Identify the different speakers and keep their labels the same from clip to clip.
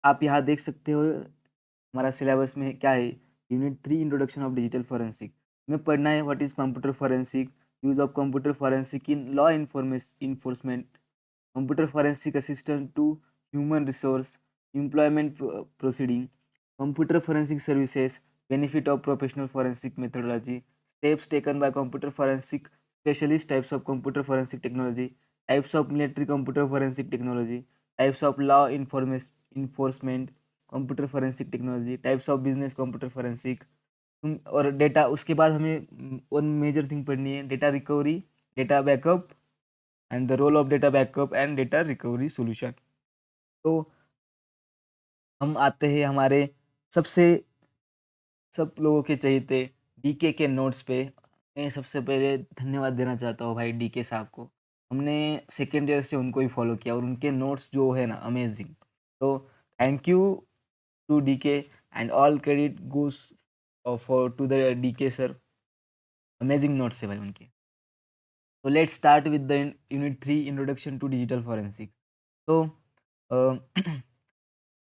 Speaker 1: आप यहाँ देख सकते हो हमारा सिलेबस में क्या है, unit 3 introduction of digital forensic में पढ़ना है what is computer forensic, use of computer forensic in law enforcement, computer forensic assistant to human resource employment proceeding, computer forensic services, benefit of professional forensic methodology, steps taken by computer forensic specialist, types of computer forensic technology, types of military computer forensic technology, types of law enforcement computer forensic technology, types of business computer forensic. और data, उसके बाद हमें one major thing पढ़नी है, data recovery, data backup and the role of data backup and data recovery solution. तो हम आते हैं हमारे सबसे सब लोगों के चहेते डीके के नोट्स पे। मैं सबसे पहले धन्यवाद देना चाहता हूँ भाई डीके साहब को। हमने सेकेंड ईयर से उनको ही फॉलो किया और उनके नोट्स जो है ना अमेजिंग। तो thank you to DK and all credit goes for to the DK sir. Amazing notes है भाई उनके। तो let's start with the unit 3 introduction to digital forensic. तो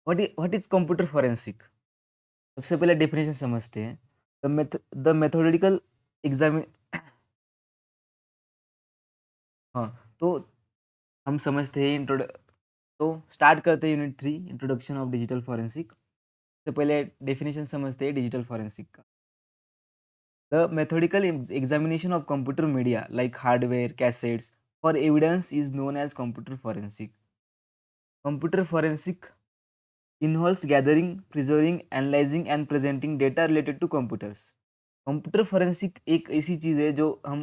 Speaker 1: व्हाट इज कंप्यूटर फॉरेंसिक? सबसे पहले डेफिनेशन समझते हैं। द मेथोडिकल एग्जामिन हाँ, तो हम समझते हैं तो स्टार्ट करते हैं unit 3 introduction of digital forensic. सबसे पहले डेफिनेशन समझते हैं डिजिटल फॉरेंसिक का। The methodical examination of computer media like hardware cassettes for evidence is known as computer forensic. Computer forensic involves gathering, preserving, analyzing and presenting data related to computers. Computer forensic एक ऐसी चीज़ है जो हम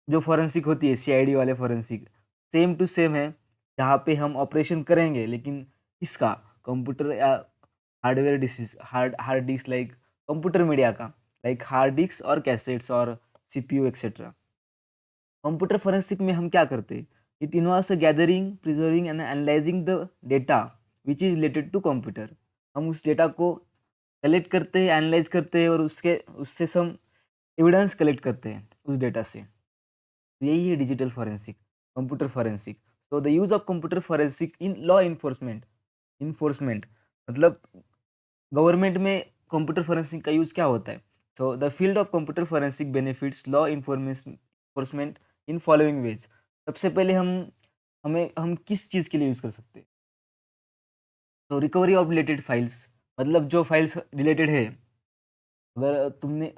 Speaker 1: जो forensic होती है CID वाले forensic same to same है, जहाँ पे हम ऑपरेशन करेंगे लेकिन इसका कंप्यूटर या हार्डवेयर डिसीज hard disk like computer media का, लाइक हार्ड डिस्क और कैसेट्स और सीपीयू एक्सेट्रा। कंप्यूटर फॉरेंसिक में हम क्या करते हैं? It involves gathering, preserving and analysing the data which is related to computer. हम उस डेटा को कलेक्ट करते हैं, एनालाइज करते हैं और उसके उससे हम एविडेंस कलेक्ट करते हैं उस डेटा से। यही है digital forensic, computer forensic. So the use of computer forensic in law enforcement, enforcement मतलब गवर्नमेंट में कंप्यूटर फॉरेंसिक का यूज क्या होता है? So the field of computer forensic benefits law enforcement in following veg. सबसे पहले हम किस चीज़ के लिए यूज़ कर सकते हैं? तो रिकवरी ऑफ रिलेटेड फाइल्स, मतलब जो फाइल्स रिलेटेड है, अगर तुमने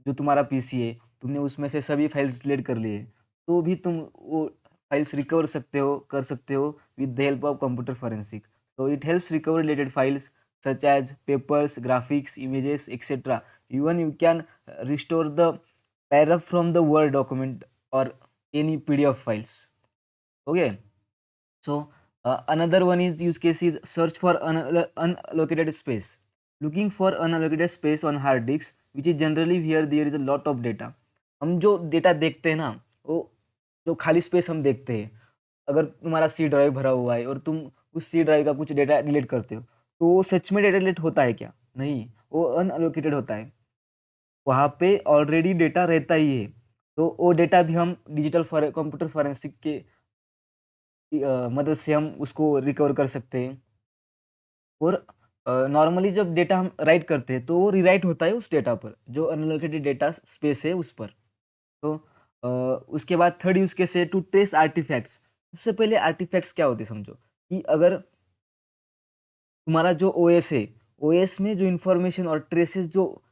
Speaker 1: जो तुम्हारा पीसी है तुमने उसमें से सभी फाइल्स डिलीट कर लिए, तो भी तुम वो फाइल्स रिकवर कर सकते हो with the help of computer forensic. तो it helps recover related files such as papers, graphics, images, etc. Even you can restore the paragraph from the Word document or any PDF files. Okay. So another one is use case is search for unallocated space. Looking for unallocated space on hard disks, which is generally where there is a lot of data. हम जो data देखते हैं ना, वो जो खाली space हम देखते हैं, अगर तुम्हारा सी ड्राइव भरा हुआ है और तुम उस सी ड्राइव का कुछ डेटा डिलीट करते हो, तो वो सच में डेटा डिलीट होता है क्या? नहीं, वो अनअलोकेटेड होता है। वहाँ पे ऑलरेडी डेटा रहता ही है। तो वो डेटा भी हम कंप्यूटर फॉरेंसिक के मदद से हम उसको रिकवर कर सकते हैं। और नॉर्मली जब डेटा हम राइट करते हैं तो वो रीराइट होता है उस डेटा पर, जो अनलोकेटेड डेटा स्पेस है उस पर। तो उसके बाद थर्ड यूज केस है टू ट्रेस आर्टिफैक्ट्स। सबसे पहले आर्टिफैक्ट्स क्या होते हैं समझो, कि अगर तुम्हारा जो ओएस है, ओएस में जो इंफॉर्मेशन और ट्रेसेस जो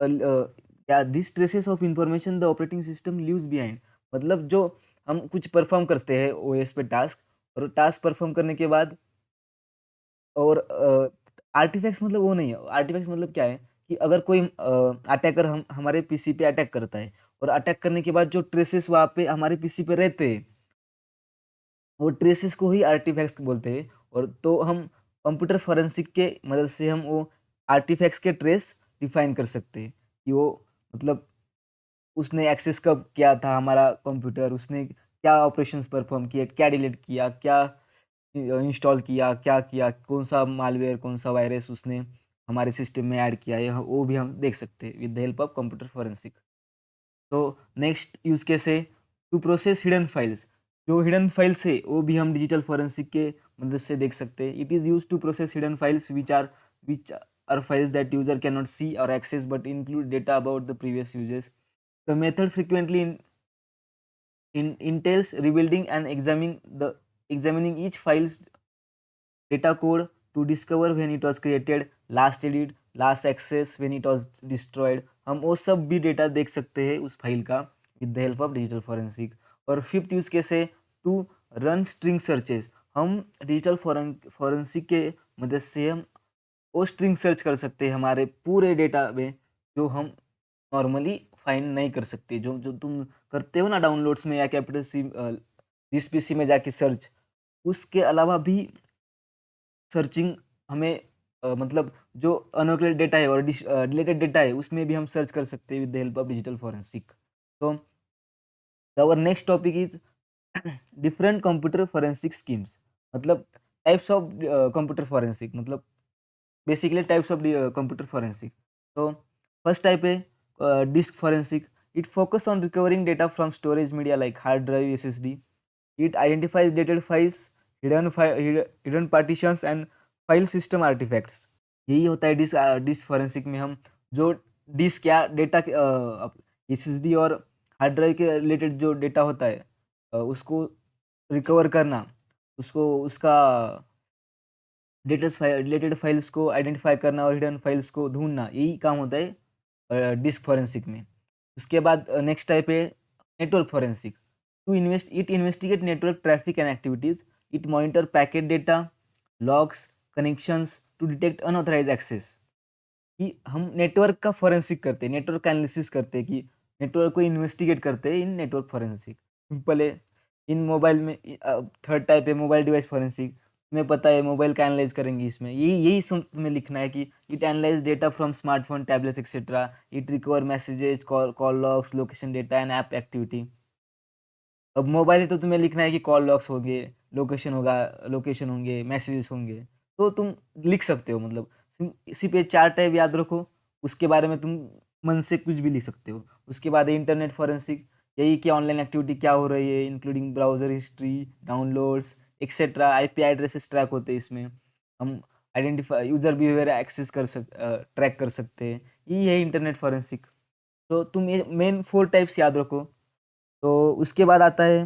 Speaker 1: या this traces of information the operating system leaves behind, मतलब जो हम कुछ परफॉर्म करते हैं ओएस पे टास्क, और टास्क परफॉर्म करने के बाद और आर्टिफैक्ट्स मतलब वो नहीं है। आर्टिफैक्ट्स मतलब क्या है कि अगर कोई अटैकर हमारे पीसी पे अटैक करता है और अटैक करने के बाद जो ट्रेसेस वहाँ पे हमारे पीसी पे रहते हैं, वो ट्रेसेस को ही आर्टिफैक्ट्स बोलते हैं। और तो हम कंप्यूटर फॉरेंसिक के मदद से हम वो आर्टिफैक्ट्स के ट्रेस डिफाइन कर सकते हैं कि वो मतलब उसने एक्सेस कब किया था हमारा कंप्यूटर, उसने क्या ऑपरेशंस परफॉर्म किए, क्या डिलीट किया, क्या इंस्टॉल किया, कौन सा मालवेयर, कौन सा वायरस उसने हमारे सिस्टम में ऐड किया है, वो भी हम देख सकते हैं with the help of computer forensic. तो नेक्स्ट यूज केस है टू प्रोसेस हिडन फाइल्स। जो हिडन फाइल्स है वो भी हम डिजिटल फॉरेंसिक के मदद से देख सकते हैं। It is use to process hidden files which are files that user can not see और access but include data about the previous users. The method frequently entails rebuilding and examining each file's data code to discover when it was created, last edit, last access, when it was destroyed। हम वो सब भी data देख सकते हैं उस file का with the help of digital forensic. और फिफ्थ यूज केस है टू रन स्ट्रिंग सर्चेस। हम डिजिटल फॉरेंसिक के मदद से हम वो स्ट्रिंग सर्च कर सकते हैं हमारे पूरे डेटा में, जो हम नॉर्मली फाइंड नहीं कर सकते। जो जो तुम करते हो ना डाउनलोड्स में या कैपिटल सी दिस पीसी में जाके सर्च, उसके अलावा भी सर्चिंग हमें मतलब जो अनऑक्युपेटेड डेटा है और डिलीटेड डेटा है उसमें भी हम सर्च कर सकते हैं with the help of digital forensic. तो our next topic is different computer forensic schemes, मतलब टाइप्स ऑफ कंप्यूटर फॉरेंसिक, मतलब basically types of computer forensic. तो फर्स्ट टाइप है disk forensic. It focus on recovering data from storage media like hard drive, SSD. It identifies डेटेड files, hidden partitions and file system artefacts. यही होता है disk forensic में। हम जो disc या डेटा एसएसडी और हार्ड ड्राइव के रिलेटेड जो डेटा होता है उसको रिकवर करना, उसको उसका रिलेटेड फाइल्स को आइडेंटिफाई करना और हिडन फाइल्स को ढूंढना, यही काम होता है डिस्क फॉरेंसिक में। उसके बाद नेक्स्ट टाइप है network forensic. It investigate network traffic and activities. It monitor packet data, logs, connections to detect unauthorized access. कि हम नेटवर्क का फॉरेंसिक करते हैं, नेटवर्क का एनालिसिस करते हैं, कि नेटवर्क को इन्वेस्टिगेट करते हैं इन नेटवर्क फॉरेंसिक। सिंपल है। इन मोबाइल में थर्ड टाइप है मोबाइल डिवाइस फॉरेंसिक। तुम्हें पता है मोबाइल का एनालाइज करेंगे इसमें, यही यही सुन तुम्हें लिखना है कि it analyse data from smartphone, tablets etcetera. It recover messages, call logs, location data and app activity. अब मोबाइल है तो तुम्हें लिखना है कि कॉल लॉग्स होंगे, लोकेशन होगा, लोकेशन होंगे, मैसेजेस होंगे, तो तुम लिख सकते हो। मतलब इसी पे चार टाइप याद रखो, उसके बारे में तुम मन से कुछ भी लिख सकते हो। उसके बाद है इंटरनेट फॉरेंसिक। यही कि ऑनलाइन एक्टिविटी क्या हो रही है, including browser history, downloads et cetera. IP addresses track होते हैं इसमें। हम identify user behaviour access track कर सकते हैं। यही है इंटरनेट फॉरेंसिक। तो तुम ये मेन फोर टाइप्स याद रखो। तो उसके बाद आता है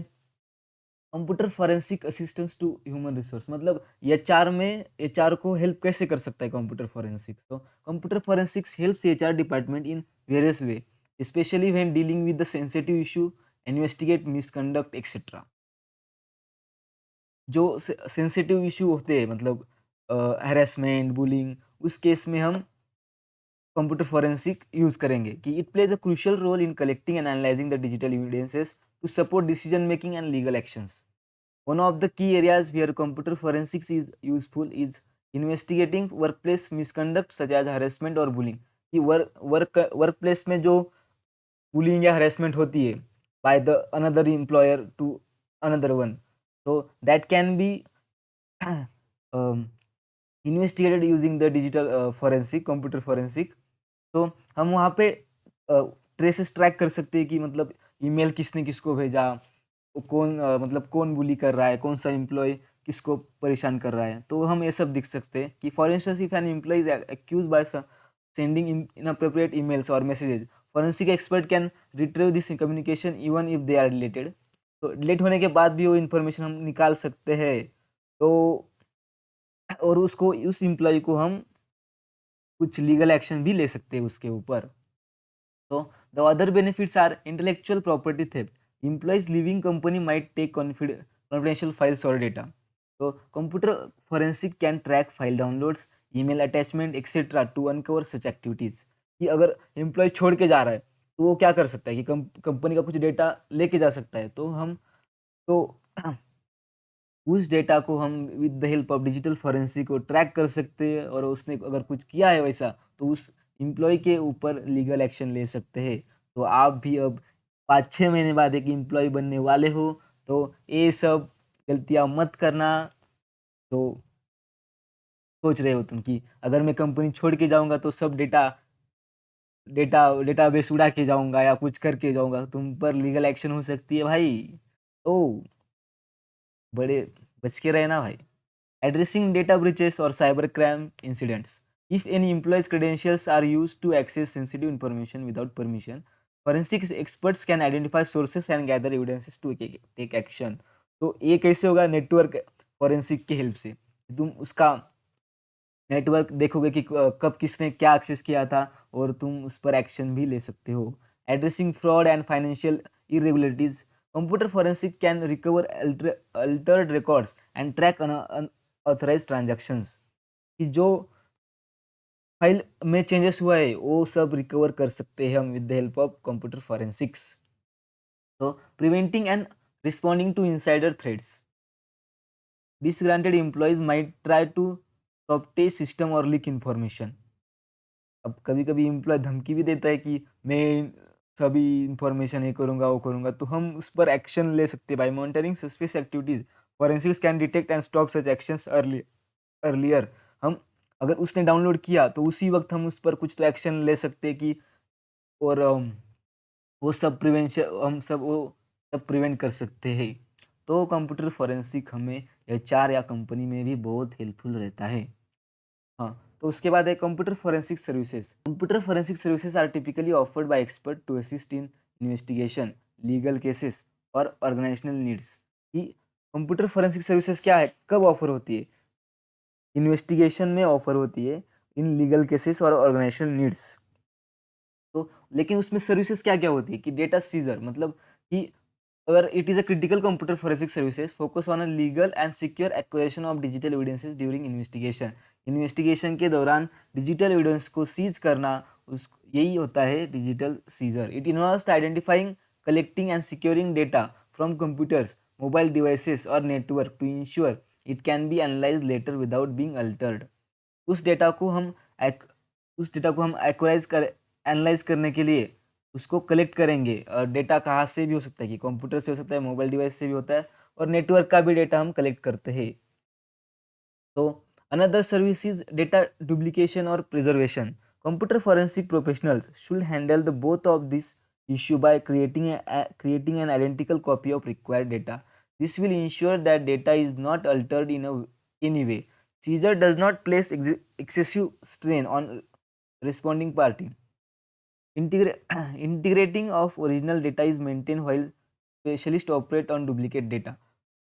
Speaker 1: computer forensic assistance to human resource. मतलब एचआर में एचआर को हेल्प कैसे कर सकता है कंप्यूटर फॉरेंसिक्स। तो computer forensics helps HR department in various way, specially when dealing with the sensitive issue, investigate misconduct et cetera. जो सेंसिटिव इशू होते हैं, मतलब हैरेसमेंट, बुलिंग, उस केस में हम कंप्यूटर फोरेंसिक यूज करेंगे। कि it plays a crucial role in collecting and analysing the digital evidences to support decision making and legal actions. One of the key areas where computer forensics is useful is investigating workplace misconduct such as harassment और bullying। कि workplace में जो bullying या harassment होती है by the another employer to another one, तो that can be investigated using the digital forensic, computer forensic. तो हम वहाँ पे ट्रेसेस ट्रैक कर सकते हैं कि मतलब ईमेल किसने किसको भेजा, कौन मतलब कौन बुली कर रहा है, कौन सा एम्प्लॉय किसको परेशान कर रहा है। तो हम ये सब दिख सकते हैं कि for instance if an employee is accuse by sending inappropriate emails और messages, forensic expert can retrieve this communication even if they are related. तो डिलीट होने के बाद भी वो इन्फॉर्मेशन हम निकाल सकते हैं। तो और उसको उस एम्प्लॉय को हम कुछ लीगल एक्शन भी ले सकते हैं उसके ऊपर। So the other benefits are intellectual property theft. Employees leaving company might take confidential files or data. So computer forensic can track file downloads, email attachment, etc. to uncover such activities। कि अगर employ छोड़ के जा रहा है तो वो क्या कर सकता है कि कंपनी का कुछ डेटा लेके जा सकता है। तो हम तो उस डेटा को हम with the help of digital forensic को ट्रैक कर सकते हैं, और उसने अगर कुछ किया है वैसा तो उस एम्प्लॉय के ऊपर लीगल एक्शन ले सकते हैं। तो आप भी अब 5-6 महीने बाद एक एम्प्लॉय बनने वाले हो, तो ये सब गलतियां मत करना। तो सोच रहे हो तुम कि अगर मैं कंपनी छोड़ के जाऊंगा तो सब डेटाबेस उड़ा के जाऊंगा या कुछ करके जाऊंगा, तुम पर लीगल एक्शन हो सकती है भाई। तो बड़े बच के रहना भाई। addressing data breaches or cybercrime incidents. If any employee's credentials are used to access sensitive information without permission, forensic experts can identify sources and gather evidences to take action. तो ये कैसे होगा? नेटवर्क फॉरेंसिक की help से तुम उसका network देखोगे कि कब किसने क्या एक्सेस किया था और तुम उस पर एक्शन भी ले सकते हो. Addressing fraud and financial irregularities. Computer forensic can recover altered records and track unauthorized transactions. कि जो फाइल में चेंजेस हुआ है वो सब रिकवर कर सकते हैं हम with the help of computer forensics. तो preventing and responding to insider threats. Disgruntled employees might try to sabotage system or leak information. अब कभी कभी एम्प्लॉय धमकी भी देता है कि मैं सभी इंफॉर्मेशन ये करूँगा वो करूँगा, तो हम उस पर एक्शन ले सकते हैं. By monitoring suspicious activities, forensics can detect and stop such actions earlier. हम अगर उसने डाउनलोड किया तो उसी वक्त हम उस पर कुछ तो एक्शन ले सकते हैं कि और वो सब प्रिवेंशन हम सब वो सब प्रिवेंट कर सकते हैं. तो कंप्यूटर फोरेंसिक हमें एचआर या कंपनी में भी बहुत हेल्पफुल रहता है. हाँ, तो उसके बाद है computer forensic services. Computer forensic services are typically offered by expert to assist in investigation, legal cases और ऑर्गेनाइजेशनल नीड्स. कि कंप्यूटर फोरेंसिक सर्विसेज क्या है, कब ऑफर होती है? इन्वेस्टिगेशन में ऑफर होती है, इन लीगल केसेस और ऑर्गेनाइजेशनल नीड्स. तो लेकिन उसमें सर्विसेज क्या क्या होती है कि डेटा सीजर, मतलब कि अगर it is a critical computer forensic services focus on a legal and secure acquisition of digital evidences during investigation. Investigation के दौरान डिजिटल एविडेंस को सीज करना, उस यही होता है digital seizure. It involves the identifying, collecting and securing data from computers, mobile devices और network to ensure it can be analyse later without being altered. उस डेटा को हम उस डेटा को हम एक्वाइज कर एनालाइज करने के लिए उसको कलेक्ट करेंगे. डेटा कहाँ से भी हो सकता है कि कंप्यूटर से हो सकता है, मोबाइल डिवाइस से भी होता है, और नेटवर्क का भी डेटा हम कलेक्ट करते हैं. तो another service is data duplication और preservation. Computer forensic professionals should handle the both of this issue by creating an identical copy of required data. This will ensure that data is not altered in any way. Seizure does not place excessive strain on responding party. Integrating of original data is maintained while specialists operate on duplicate data.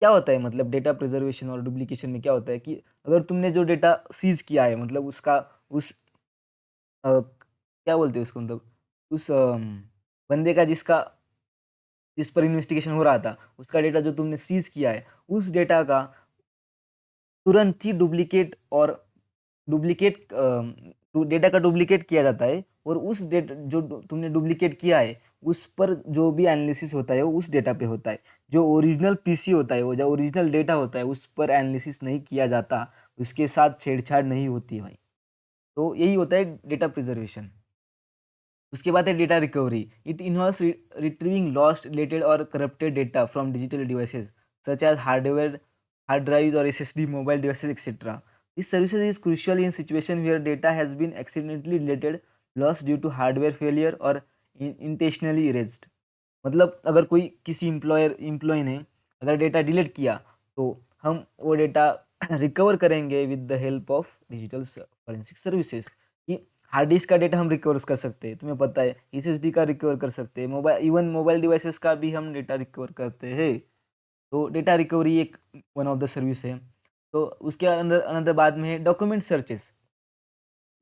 Speaker 1: क्या होता है मतलब data preservation और duplication में क्या होता है कि अगर तुमने जो डेटा सीज किया है, मतलब उसका उस क्या बोलते हैं उसको, मतलब उस बंदे का जिस पर इन्वेस्टिगेशन हो रहा था उसका डेटा जो तुमने सीज किया है, उस डेटा का तुरंत ही डुप्लीकेट डेटा का डुप्लीकेट किया जाता है, और उस डेटा जो तुमने डुप्लीकेट किया है उस पर जो भी एनालिसिस होता है वो उस डेटा पे होता है. जो ओरिजिनल पीसी होता है, वो जो ओरिजिनल डेटा होता है उस पर एनालिसिस नहीं किया जाता, उसके साथ छेड़छाड़ नहीं होती भाई. तो यही होता है डेटा प्रिजर्वेशन. उसके बाद है data recovery. It involves retrieving lost, deleted और corrupted data from digital devices such as hard drives और SSD, mobile devices etcetera. This services is crucial in situation where data has been accidentally deleted, lost due to hardware failure or intentionally erased. मतलब अगर कोई किसी employ ने अगर data delete किया तो हम वो डेटा रिकवर करेंगे with the help of digital forensic services. कि हार्ड डिस्क का डेटा हम रिकवर कर सकते हैं, तुम्हें पता है, एसएसडी का रिकवर कर सकते हैं, मोबाइल डिवाइसेस का भी हम डेटा रिकवर करते हैं. तो डेटा रिकवरी एक वन ऑफ द सर्विस है. तो उसके अंदर अनदर बाद में है document searches.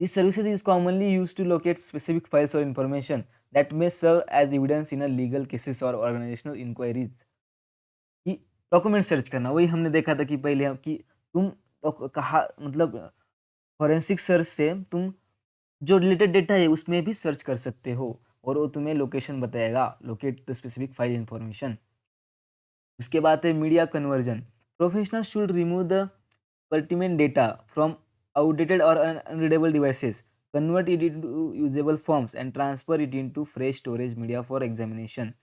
Speaker 1: This services is commonly use to locate specific files और information that may serve as evidence in a legal cases और ऑर्गेनाइजेशनल इंक्वायरीज. कि डॉक्यूमेंट सर्च करना, वही हमने देखा था कि पहले कि तुम कहा मतलब फॉरेंसिक सर्च से तुम जो रिलेटेड डेटा है उसमें भी सर्च कर सकते हो और वो तुम्हें लोकेशन बताएगा, locate the specific file information. उसके बाद है media conversion. Professional should remove the pertinent data from outdated or unreadable devices, convert it into usable forms and transfer it into fresh storage media for examination.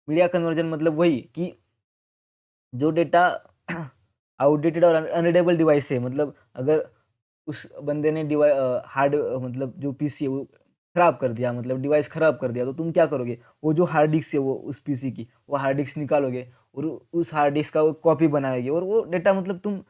Speaker 1: Media conversion मतलब वही कि जो data outdated और unreadable device है, मतलब अगर उस बंदे ने हार्ड मतलब जो पीसी है वो खराब कर दिया, मतलब डिवाइस खराब कर दिया, तो तुम क्या करोगे, वो जो हार्ड डिस्क है वो उस पीसी की वो हार्ड डिस्क निकालोगे और उस हार्ड डिस्क का वो कॉपी बनाओगे और वो डेटा मतलब तुम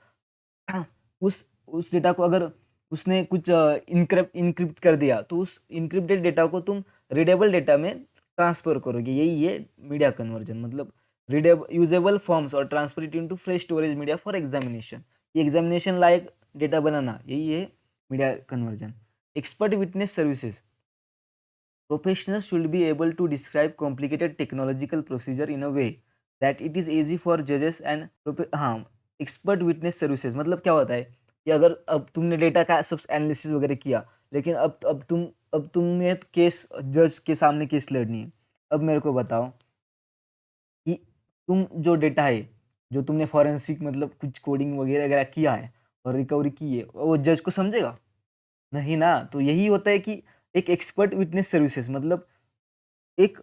Speaker 1: उस डेटा को अगर उसने कुछ इनक्रिप्ट कर दिया, तो उस इनक्रिप्टेड डेटा को तुम रीडेबल डेटा में ट्रांसफर करोगे। यही है मीडिया कन्वर्जन, मतलब रीडेबल यूजेबल फॉर्म्स और transfer it into fresh storage media for examination. ये एग्जामिनेशन लायक डेटा बनाना, यही है media conversion. Expert witness services, professionals should be able to describe complicated technological procedure in a way that it is easy for judges and हाँ, expert witness services मतलब क्या होता है कि अगर अब तुमने डेटा का सब एनालिसिस वगैरह किया, लेकिन अब तुम्हें केस जज के सामने केस लड़नी है। अब मेरे को बताओ कि तुम जो डेटा है, जो तुमने फॉरेंसिक मतलब कुछ कोडिंग वगैरह वगैरह किया है और रिकवरी की है, वो जज को समझेगा नहीं ना। तो यही होता है कि एक एक्सपर्ट विटनेस सर्विसेज मतलब एक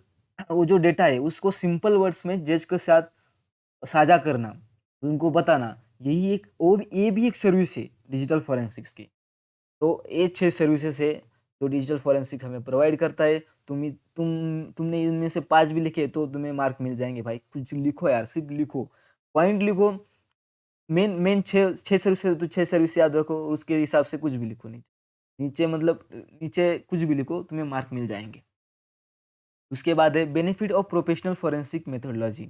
Speaker 1: वो जो डेटा है उसको सिंपल वर्ड्स में जज के साथ साझा करना, उनको बताना, यही एक और ये भी एक सर्विस है डिजिटल फॉरेंसिक्स की। तो ये 6 सर्विसेज है जो डिजिटल फॉरेंसिक हमें प्रोवाइड करता है। तुमने इनमें से 5 भी लिखे तो तुम्हें मार्क मिल जाएंगे भाई। कुछ लिखो यार, सिर्फ लिखो, पॉइंट लिखो। मेन मेन 6 सर्विसेज, तो 6 सर्विस याद रखो, उसके हिसाब से कुछ भी लिखो। नीचे नीचे मतलब नीचे कुछ भी लिखो, तुम्हें मार्क मिल जाएंगे। उसके बाद है benefit of professional forensic methodology.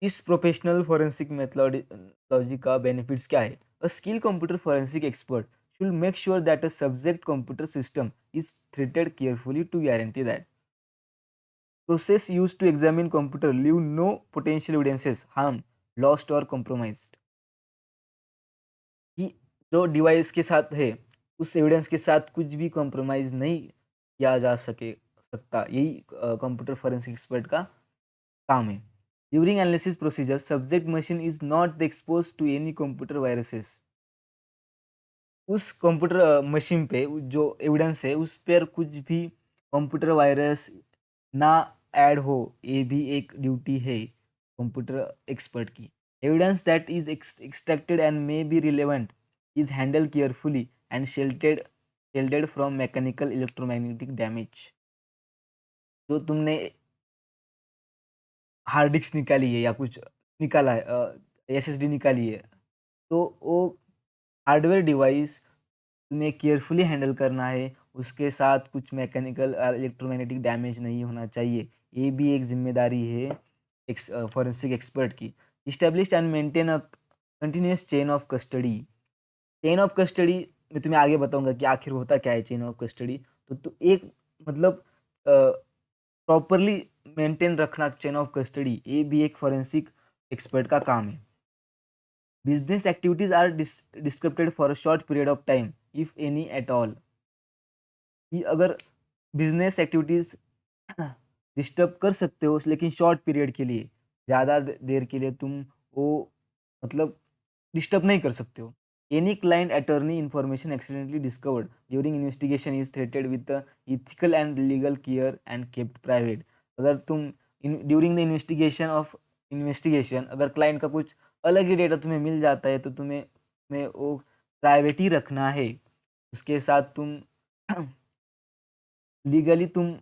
Speaker 1: इस प्रोफेशनल फॉरेंसिक मेथोडोलॉजी का बेनिफिट्स क्या है? A skill computer forensic expert should make sure that a subject computer system is treated carefully to guarantee that process used to examine computer leave no potential evidences harm, lost or compromised। कि जो device के साथ है उस evidence के साथ कुछ भी कॉम्प्रोमाइज नहीं किया जा सकता, यही कंप्यूटर फॉरेंसिक एक्सपर्ट का काम है। During analysis procedure subject machine is not expose to any computer viruses. उस कंप्यूटर मशीन पे जो एविडेंस है उस पर कुछ भी कंप्यूटर वायरस ना ऐड हो, ये भी एक ड्यूटी है कंप्यूटर एक्सपर्ट की। Evidence that is extracted and may be relevant is handle carefully and shielded from mechanical electromagnetic damage. जो तुमने हार्ड डिस्क निकाली है या कुछ निकाला है, एसएसडी निकाली है, तो वो हार्डवेयर डिवाइस तुम्हें केयरफुली हैंडल करना है, उसके साथ कुछ मैकेनिकल और इलेक्ट्रोमैग्नेटिक डैमेज नहीं होना चाहिए। ये भी एक जिम्मेदारी है फॉरेंसिक एक्सपर्ट की। Establish and maintain a continuous chain of custody. Chain of custody मैं तुम्हें आगे बताऊंगा कि आखिर होता क्या है चेन ऑफ कस्टडी। तो एक मतलब प्रॉपरली मेंटेन रखना चेन ऑफ कस्टडी, ये भी एक फॉरेंसिक एक्सपर्ट का काम है। Business activities are disrupted for a short period of time if any at all. कि अगर बिजनेस एक्टिविटीज डिस्टर्ब कर सकते हो लेकिन शॉर्ट पीरियड के लिए, ज़्यादा देर के लिए तुम वो मतलब डिस्टर्ब नहीं कर सकते हो। Any client attorney information accidentally discovered during investigation is threatened with ethical and legal care and kept private. अगर तुम ड्यूरिंग द इन्वेस्टिगेशन अगर क्लाइंट का कुछ अलग ही डेटा तुम्हें मिल जाता है, तो तुम्हें वो प्राइवेट ही रखना है। उसके साथ तुम लीगली तुम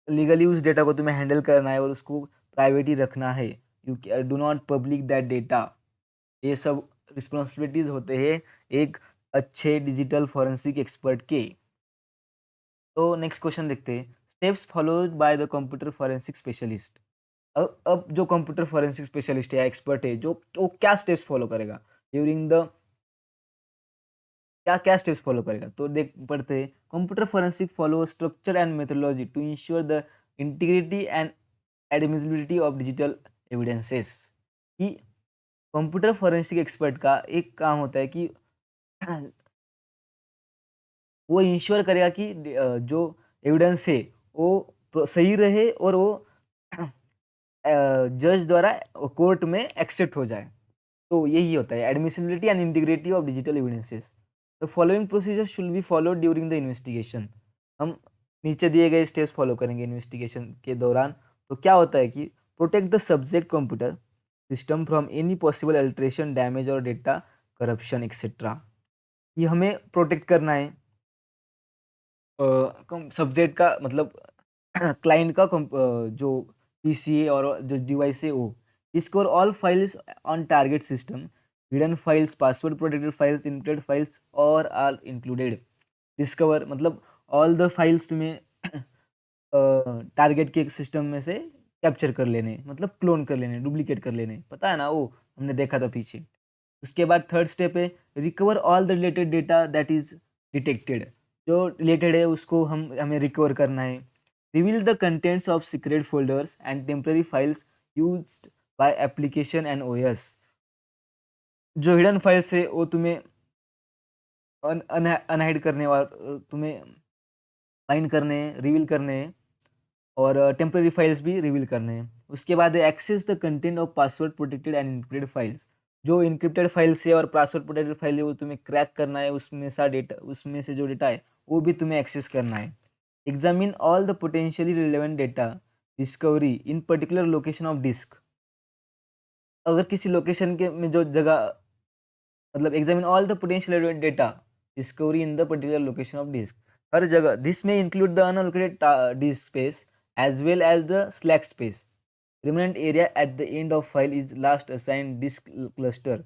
Speaker 1: लीगली उस डेटा को तुम्हें हैंडल करना है और उसको प्राइवेट ही रखना है। You do not public that data. ये सब रिस्पॉन्सिबिलिटीज होते हैं एक अच्छे डिजिटल फॉरेंसिक एक्सपर्ट के। तो नेक्स्ट क्वेश्चन देखते हैं, steps followed by the computer forensic specialist. अब जो कंप्यूटर फॉरेंसिक स्पेशलिस्ट है, एक्सपर्ट है, जो क्या स्टेप्स फॉलो करेगा ड्यूरिंग द क्या क्या स्टेप्स फॉलो करेगा, तो देख पढ़ते हैं। Computer forensic follow structure and methodology to ensure the integrity and admissibility of digital evidences. कि कंप्यूटर फॉरेंसिक एक्सपर्ट का एक काम होता है कि वो इंश्योर करेगा कि जो एविडेंस है वो सही रहे और वो जज द्वारा कोर्ट में एक्सेप्ट हो जाए। तो यही होता है admissibility and integrity of digital evidences. The following procedure should be followed during the investigation. हम नीचे दिए गए स्टेप्स फॉलो करेंगे इन्वेस्टिगेशन के दौरान। तो क्या होता है कि protect the subject computer system from any possible alteration, damage और डेटा करप्शन एक्सेट्रा। ये हमें प्रोटेक्ट करना है सब्जेक्ट का मतलब क्लाइंट का जो पीसी है और जो डिवाइस है वो। Score all files on target system hidden files, password protected files, encrypted files और आर इंक्लूडेड। डिस्कवर मतलब ऑल द फाइल्स तुम्हें टारगेट के सिस्टम में से कैप्चर कर लेने, मतलब क्लोन कर लेने, डुप्लीकेट कर लेने, पता है ना, वो हमने देखा था पीछे। उसके बाद थर्ड स्टेप है recover all the related data that is detected. जो रिलेटेड है उसको हमें रिकवर करना है। Reveal the contents of secret folders and temporary files used by application and OS. जो हिडन फाइल्स है वो तुम्हें अनहाइड करने वाला, तुम्हें फाइंड करने हैं, रिवील करने हैं, और टेम्पररी फाइल्स भी रिवील करने हैं। उसके बाद access the content of password protected and encrypted files. जो इनक्रिप्टेड फाइल्स है और पासवर्ड प्रोटेक्टेड फाइल है वो तुम्हें क्रैक करना है, उसमें से जो डेटा है वो भी तुम्हें एक्सेस करना है। Examine all the potentially relevant data discovery in particular location of disk. अगर किसी लोकेशन के में जो जगह, मतलब examine all the potential data discovery in the particular location of disk. हर जगह दिस में include the unallocated disk space as well as the slack space. Remnant area at the end of file is last assigned disk cluster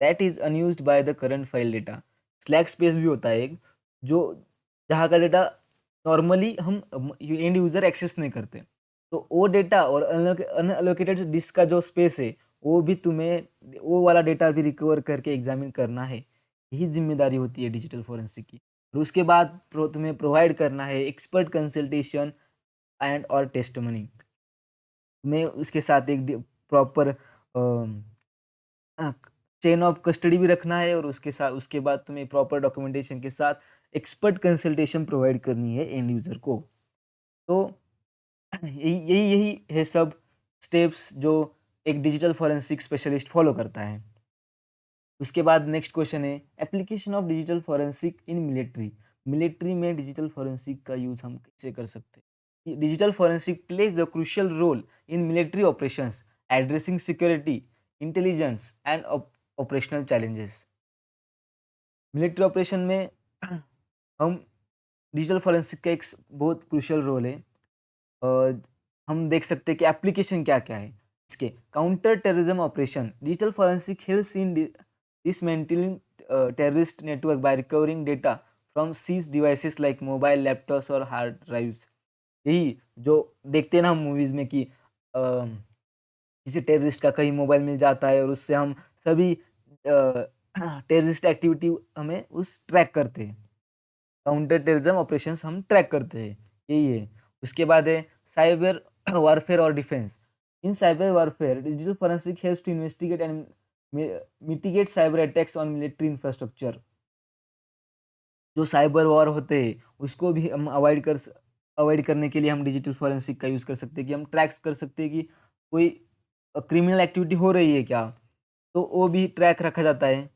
Speaker 1: that is unused by the current file data. Slack space भी होता है एक, जो जहाँ का data normally हम and user access नहीं करते, तो वो डेटा और अनअलोकेटेड डिस्क का जो स्पेस है वो भी तुम्हें, वो वाला डेटा भी रिकवर करके एग्जामिन करना है। यही जिम्मेदारी होती है डिजिटल फोरेंसिक की। और उसके बाद तुम्हें प्रोवाइड करना है एक्सपर्ट कंसल्टेशन एंड और टेस्टमनी। तुम्हें उसके साथ एक प्रॉपर चेन ऑफ कस्टडी भी रखना है, और उसके बाद तुम्हें प्रॉपर डॉक्यूमेंटेशन के साथ एक्सपर्ट कंसल्टेशन प्रोवाइड करनी है एंड यूजर को। तो यही यही यही है सब स्टेप्स जो एक डिजिटल फॉरेंसिक स्पेशलिस्ट फॉलो करता है। उसके बाद नेक्स्ट क्वेश्चन है application of digital forensic in military. Military में डिजिटल फॉरेंसिक का यूज हम कैसे कर सकते हैं? Digital forensic plays a crucial role in military operations addressing security, intelligence and operational challenges. Military operation में हम डिजिटल फॉरेंसिक का एक बहुत क्रूशियल रोल है। हम देख सकते हैं कि एप्लीकेशन क्या क्या है इसके। Counter terrorism operation, digital forensic helps in dismantling terrorist network by recovering data from seized devices like mobile, laptops और हार्ड ड्राइव्स। यही जो देखते हैं ना हम मूवीज में कि किसी टेररिस्ट का कहीं मोबाइल मिल जाता है और उससे हम सभी टेररिस्ट एक्टिविटी हमें उस ट्रैक करते हैं। काउंटर टेररिज्म ऑपरेशंस हम ट्रैक करते हैं, यही है। उसके बाद है साइबर वारफेयर और defence. In cyber warfare digital forensic helps to investigate and mitigate cyber attacks on military infrastructure. जो साइबर वॉर होते हैं उसको भी हम अवॉइड करने के लिए हम डिजिटल फोरेंसिक का यूज़ कर सकते हैं कि हम ट्रैक्स कर सकते हैं कि कोई क्रिमिनल एक्टिविटी हो रही है क्या, तो वो भी ट्रैक रखा जाता है।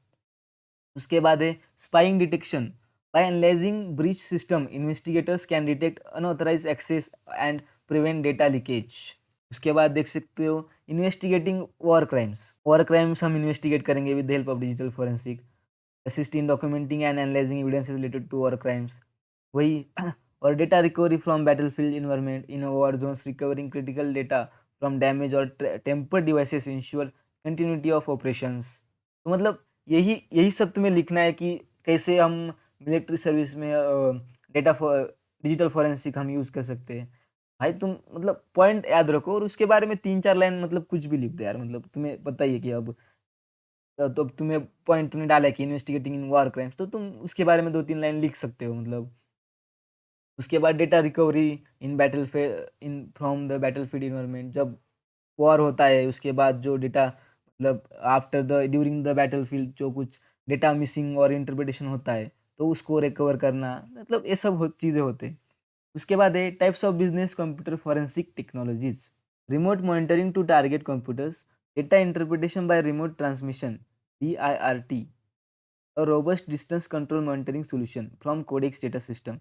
Speaker 1: उसके बाद है spying detection. By analysing breach system investigators can detect unauthorized access and prevent data leakage. उसके बाद देख सकते हो इन्वेस्टिगेटिंग वॉर क्राइम्स हम इन्वेस्टिगेट करेंगे with the help of digital forensic. Assist in documenting and analysing evidences related to war crimes, वही। और data recovery from battlefield environment in war zones, recovering critical data from damage और tampered devices ensure continuity of operations. तो मतलब यही यही सब तुम्हें लिखना है कि कैसे हम मिलिट्री सर्विस में डेटा डिजिटल फॉरेंसिक हम यूज़ कर सकते हैं। भाई तुम मतलब पॉइंट याद रखो और उसके बारे में 3-4 लाइन मतलब कुछ भी लिख दो यार, मतलब तुम्हें पता ही है कि अब तो अब तुम्हें पॉइंट तुमने डाला है कि इन्वेस्टिगेटिंग इन वॉर क्राइम्स, तो तुम उसके बारे में 2-3 लाइन लिख सकते हो मतलब। उसके बाद data recovery in in from the battlefield environment. जब वॉर होता है उसके बाद जो डेटा, मतलब after the during the battlefield जो कुछ डेटा मिसिंग और इंटरप्रिटेशन होता है तो उसको रिकवर करना, मतलब ये सब चीज़ें होते हैं। उसके बाद है types of business computer forensic technologies. Remote monitoring to target computers, data interpretation by remote transmission DIRT, a robust distance control monitoring solution from Codex Data System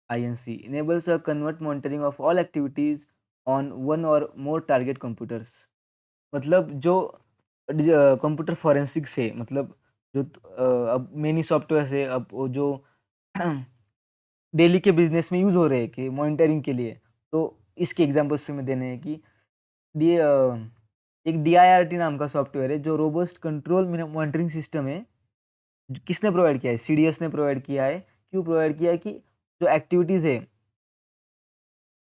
Speaker 1: INC enables a convert monitoring of all activities on one or more target computers। मतलब जो computer forensics है, मतलब जो अब many software है, अब वो जो डेली के बिजनेस में यूज़ हो रहे हैं कि मॉनिटरिंग के लिए, तो इसके एग्जांपल्स में देने हैं कि ये एक DIRT नाम का सॉफ्टवेयर है जो रोबस्ट कंट्रोल मॉनिटरिंग सिस्टम है। किसने प्रोवाइड किया है? CDS ने प्रोवाइड किया है। क्यों प्रोवाइड किया है? कि जो एक्टिविटीज़ है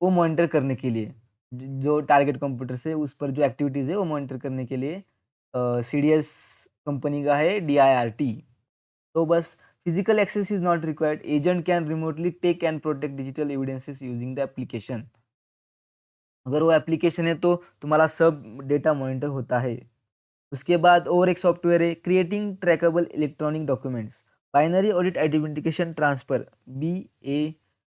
Speaker 1: वो मॉनिटर करने के लिए, जो टारगेट कंप्यूटर से उस पर जो एक्टिविटीज़ है वो मॉनिटर करने के लिए CDS कंपनी का है DIRT। तो बस physical access is not required, agent can remotely take and protect digital evidences using the application. अगर वो एप्लीकेशन है तो तुम्हारा सब डेटा मॉनिटर होता है। उसके बाद और एक सॉफ्टवेयर है creating trackable electronic documents, binary audit identification transfer,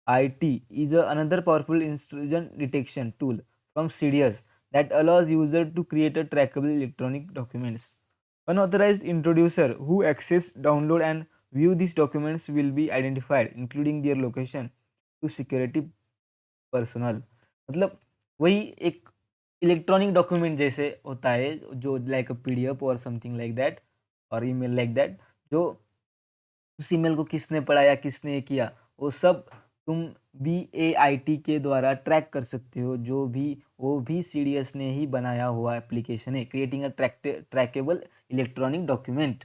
Speaker 1: BAIT is another powerful intrusion detection tool from CDS that allows user to create a trackable electronic documents. Unauthorized introducer who access, download and view these documents will be identified, including their location to security personnel. मतलब वही एक electronic document जैसे होता है, जो like अ PDF और something like that, और email like that, जो उस ईमेल को किसने पढ़ा या किसने किया, वो सब तुम BAIT के द्वारा ट्रैक कर सकते हो। जो भी वो भी CDS ने ही बनाया हुआ एप्लीकेशन है, creating a trackable electronic document.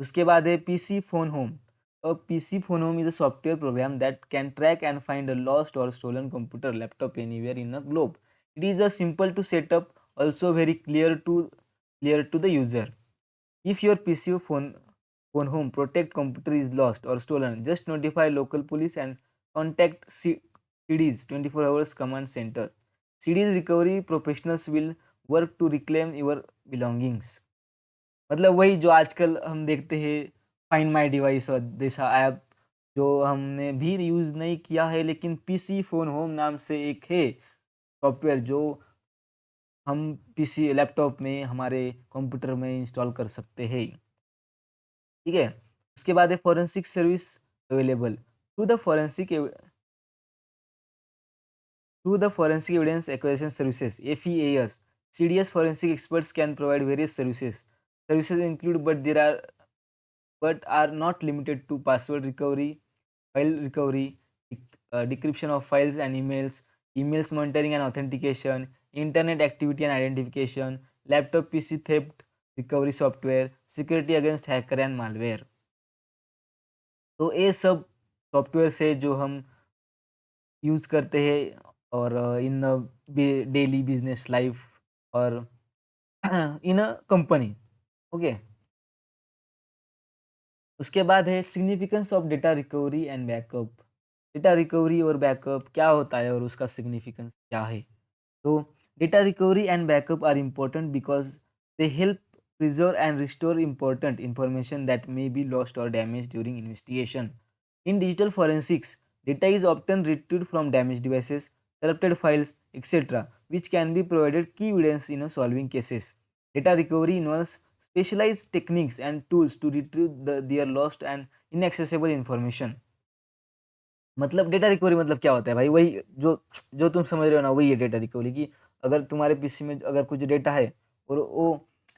Speaker 1: उसके बाद है PC phone home. A PC phone home is a software program that can track and find a lost or stolen computer, laptop anywhere in a globe. It is a simple to set up, also very clear to the user. If your PC or phone home protect computer is lost or stolen, just notify local police and contact CD's 24 hours command center. CD's recovery professionals will work to reclaim your belongings. मतलब वही जो आजकल हम देखते हैं, find my device और जैसा app, जो हमने भी यूज़ नहीं किया है, लेकिन PC फोन होम नाम से एक है सॉफ्टवेयर जो हम PC लैपटॉप में, हमारे कंप्यूटर में इंस्टॉल कर सकते हैं। ठीक है? उसके बाद है forensic service available to the forensic Forensic Evidence Acquisition Services (FEAS). CDS forensic experts can provide various services. Services include, but are not limited to, password recovery, file recovery, decryption of files and emails monitoring and authentication, internet activity and identification, laptop PC theft recovery software, security against hacker and malware. तो ये सब software है जो हम use करते हैं और इन daily business life और इन अ कंपनी। ओके। उसके बाद है significance of data recovery and backup. Data recovery और बैकअप क्या होता है और उसका सिग्निफिकेंस क्या है? तो data recovery and backup are important because they help preserve and restore important information that may be lost or damaged during investigation. In digital forensics, data is often retrieved from damaged devices, corrupted files, etc., which can be provided key evidence in solving cases. Data recovery involves specialized techniques and tools to retrieve their lost and inaccessible information. मतलब data recovery मतलब क्या होता है भाई? वही जो जो तुम समझ रहे हो ना, वही है डेटा रिकवरी। कि अगर तुम्हारे PC में अगर कुछ डेटा है और वो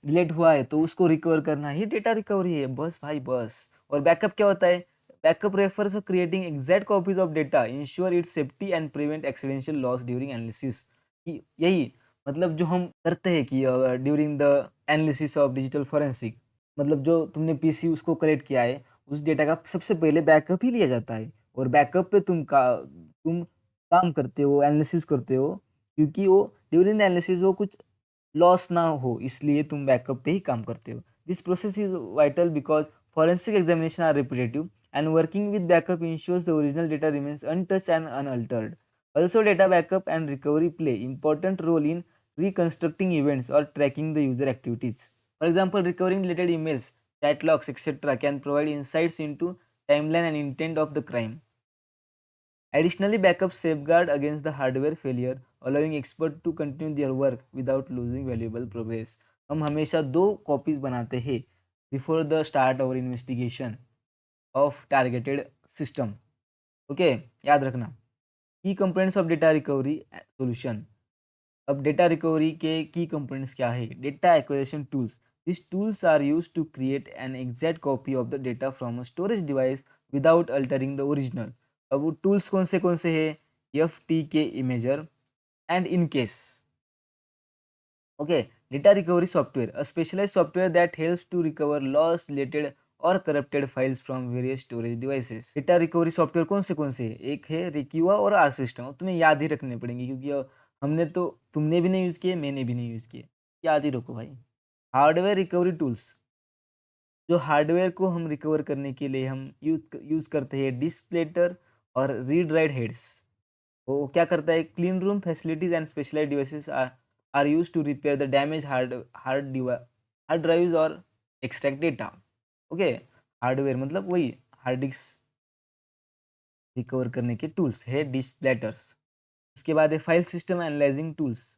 Speaker 1: डिलीट हुआ है, तो उसको रिकवर करना ही डेटा रिकवरी है, बस भाई बस। और बैकअप क्या होता है? Backup refers creating exact copies of data, ensure its safety and prevent accidental loss during analysis. यही मतलब जो हम करते हैं कि during the analysis of digital forensic, मतलब जो तुमने PC उसको कलेक्ट किया है, उस डेटा का सबसे पहले बैकअप ही लिया जाता है। और बैकअप पे तुम काम करते हो, एनालिसिस करते हो, क्योंकि वो ड्यूरिंग द एनालिसिस वो कुछ लॉस ना हो, इसलिए तुम बैकअप पे ही काम करते हो। This process is vital because forensic examination are repetitive, and working with backup ensures the original data remains untouched and unaltered. Also, data backup and recovery play important role in reconstructing events or tracking the user activities. For example, recovering deleted emails, chat logs, etc. can provide insights into timeline and intent of the crime. Additionally, backups safeguard against the hardware failure, allowing experts to continue their work without losing valuable progress. हम हमेशा 2 copies बनाते हैं before the start और investigation of targeted system. Okay, याद रखना। Key components of data recovery solution. अब data recovery के key components क्या है? Data acquisition tools. This tools are used to create an exact copy of the data from a storage device without altering the original. अब वो टूल्स कौन से हैं? FTK imager and EnCase. Okay, data recovery software, a specialised software that helps to recover lost, deleted और corrupted files from various storage devices. Data recovery software कौन से हैं? एक है रिक्यूआ और आर सिस्टम। तुम्हें याद ही रखने पड़ेंगे क्योंकि हमने तो, तुमने भी नहीं यूज़ किए, मैंने भी नहीं यूज़ किए, याद ही रखो भाई। हार्डवेयर रिकवरी टूल्स, जो हार्डवेयर को हम रिकवर करने के लिए हम यूज़ करते हैं डिस्क प्लेटर और रीड राइट हेड्स। वो क्या करता है, clean room facilities and specialised devices are used to repair the damage hard drives और एक्सट्रैक्ट डेटा। ओके, हार्डवेयर मतलब वही हार्ड डिस्क रिकवर करने के टूल्स है डिस्क प्लेटर्स। उसके बाद है फाइल सिस्टम एनालाइजिंग टूल्स,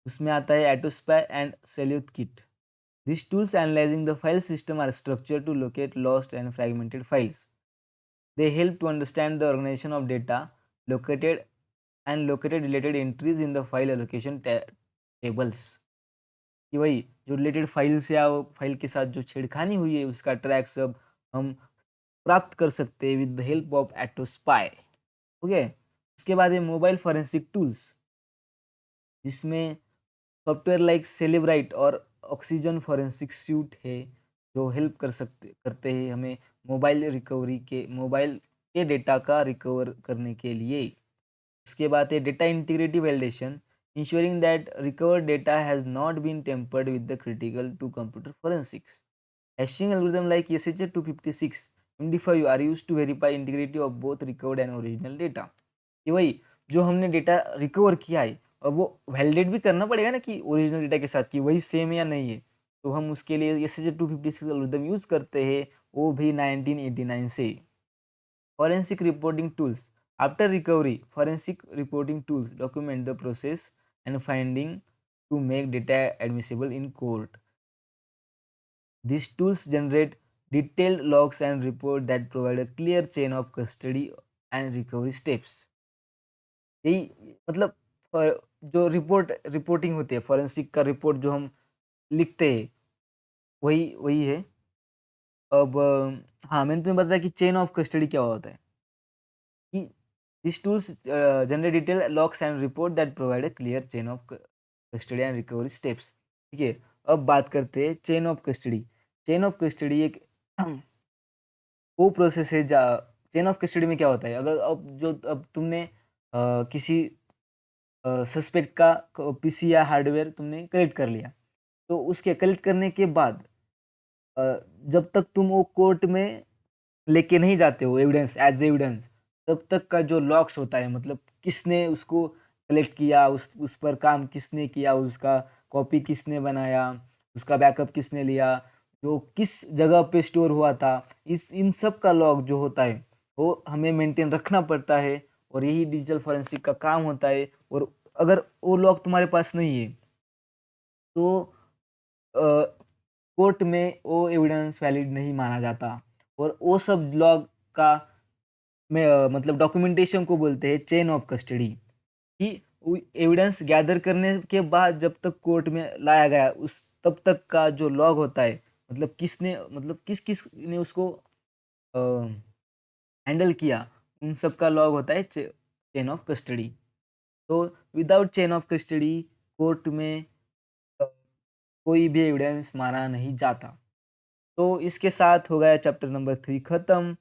Speaker 1: उसमें आता है एटोस्पाई and Sleuth Kit. These tools analyzing the file system are structured to locate lost and fragmented files. They help to understand the organization of data located located related entries in the file allocation tables. कि वही जो related file से या file के साथ जो छेड़खानी हुई है उसका ट्रैक सब हम प्राप्त कर सकते हैं विद द हेल्प ऑफ एटोस्पाई। ओके, उसके बाद है मोबाइल फॉरेंसिक टूल्स, जिसमें सॉफ्टवेयर लाइक सेलेब्राइट और ऑक्सीजन फॉरेंसिक सूट है, जो हेल्प करते हैं हमें मोबाइल के डेटा का रिकवर करने के लिए। उसके बाद है data integrity validation, ensuring that recovered data has not been tampered with the critical to computer forensics. Hashing algorithm like SHA-256 MD5 are used to verify integrity of both recovered and original data. कि वही जो हमने data recover किया है और वो validate भी करना पड़ेगा ना कि ओरिजिनल डेटा के साथ कि वही सेम है या नहीं है, तो हम उसके लिए SHA-256 एल्गोरिथम यूज करते हैं, वो भी 1989 से। Forensic reporting tools, after recovery forensic reporting tools document the process and finding to make data admissible in court. These tools generate detailed logs and report that provide a clear chain of custody and recovery steps. यही मतलब जो reporting होती है, forensic का report जो हम लिखते हैं, वही वही है। अब हाँ, मैंने तुम्हें बताया कि चेन ऑफ कस्टडी क्या होता है, कि this tools generate detail logs and report that provide a clear chain of custody and recovery steps. ठीक है, अब बात करते हैं chain of custody. Chain of custody एक वो प्रोसेस है, जा चेन ऑफ कस्टडी में क्या होता है, अगर अब तुमने किसी सस्पेक्ट का पीसी या हार्डवेयर तुमने कलेक्ट कर लिया, तो उसके कलेक्ट करने के बाद अ, जब तक तुम वो कोर्ट में लेके नहीं जाते हो एविडेंस एज एविडेंस, तब तक का जो लॉक्स होता है, मतलब किसने उसको कलेक्ट किया, उस पर काम किसने किया, उसका कॉपी किसने बनाया, उसका बैकअप किसने लिया, जो किस जगह पे स्टोर हुआ था, इस इन सब का लॉग जो होता है वो हमें मेंटेन रखना पड़ता है, और यही डिजिटल फॉरेंसिक का काम होता है। और अगर वो लॉग तुम्हारे पास नहीं है तो कोर्ट में वो एविडेंस वैलिड नहीं माना जाता, और वो सब लॉग का मतलब डॉक्यूमेंटेशन को बोलते हैं चेन ऑफ कस्टडी। कि एविडेंस गैदर करने के बाद जब तक कोर्ट में लाया गया उस तब तक का जो लॉग होता है, मतलब किसने, मतलब किस किस ने उसको हैंडल किया, उन सब का लॉग होता है चेन ऑफ कस्टडी। तो without chain of custody court में अ, कोई भी एविडेंस माना नहीं जाता। तो इसके साथ हो गया चैप्टर नंबर 3 खत्म।